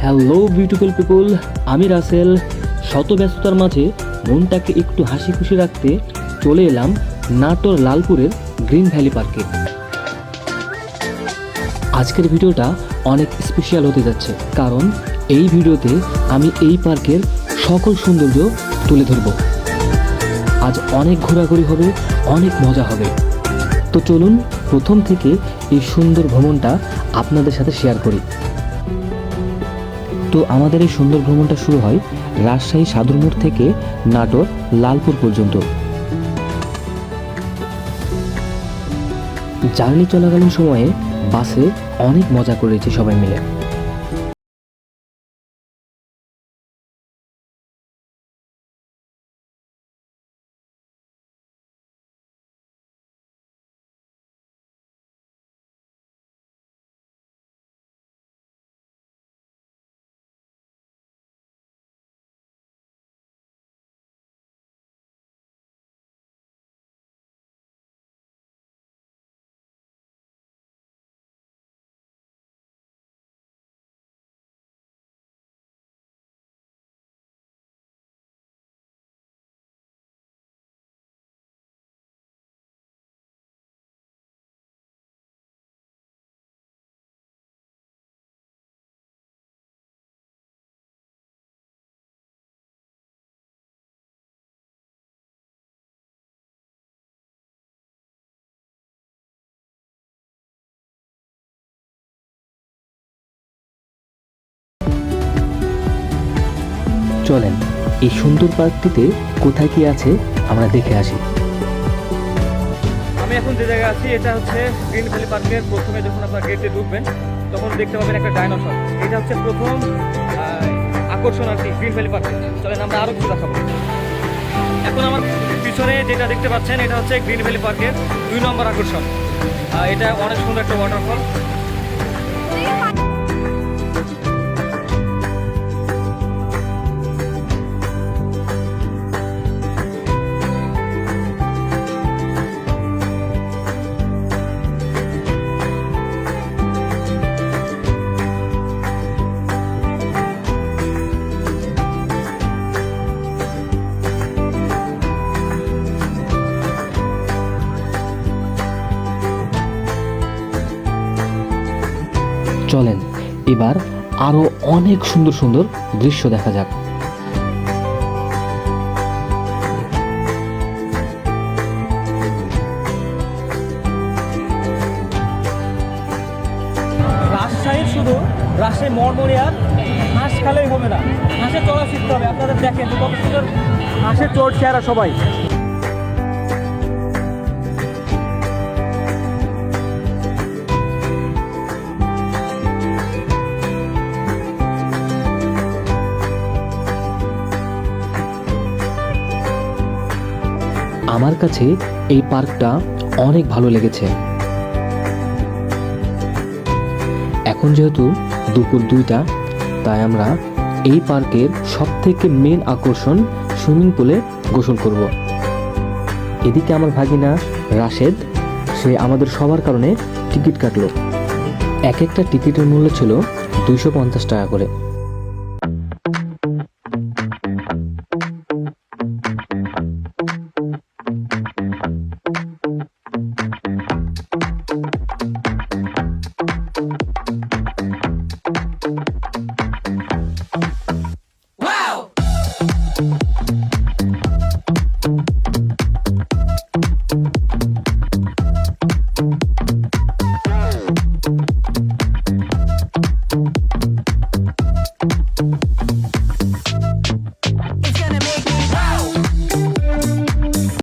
Hello beautiful people, আমি রাসেল। শত ব্যস্ততার মাঝে মনটাকে একটু হাসি খুশি রাখতে চলে এলাম নাটোর লালপুরের গ্রিন ভ্যালি পার্কে। আজকের ভিডিওটা অনেক স্পেশাল হতে যাচ্ছে, কারণ এই ভিডিওতে আমি এই পার্কের সকল সৌন্দর্য তুলে ধরব। আজ অনেক ঘোরাঘুরি হবে, অনেক মজা হবে। তো চলুন প্রথম থেকে এই সুন্দর ভ্রমণটা আপনাদের সাথে শেয়ার করি। তো আমাদের এই সুন্দর ভ্রমণটা শুরু হয় রাজশাহী সাদুর মোড় থেকে নাটোর লালপুর পর্যন্ত। জার্নি চলাকালীন সময়ে বাসে অনেক মজা করেছি সবাই মিলে। চলেন এই সুন্দর পার্কটিতে কোথায় কি আছে আমরা দেখে আসি। আমি এখন যে জায়গায় আছি এটা হচ্ছে গ্রিন ভ্যালি পার্কের প্রথমে যখন আপনার গেটে ঢুকবেন তখন দেখতে পাবেন একটা ডাইনোসর। এটা হচ্ছে প্রথম আকর্ষণ আর কি গ্রিন ভ্যালি পার্কে। চলেন আমরা আরও কিছু দেখাবো। এখন আমার পিছনে যেটা দেখতে পাচ্ছেন এটা হচ্ছে গ্রিন ভ্যালি পার্কের 2 নম্বর আকর্ষণ। এটা অনেক সুন্দর একটা ওয়াটারফল। চলেন এবার আরো অনেক সুন্দর সুন্দর দৃশ্য দেখা যাক। রাজশাহী মরমরিয়ার হাঁস খালেই হবে না, হাঁসের চড়া শিখতে হবে। আপনাদের দেখেন কত সুন্দর হাঁসের চড় চেহারা সবাই। আমার কাছে এই পার্কটা অনেক ভালো লেগেছে। এখন যেহেতু দুপুর 2টা, তাই আমরা এই পার্কের সবথেকে মেন আকর্ষণ সুইমিং পুলে গোসল করব। এদিকে আমার ভাগিনা রাশেদ, সে আমাদের সবার কারণে টিকিট কাটলো। এক একটা টিকিটের মূল্য ছিল 250 টাকা করে।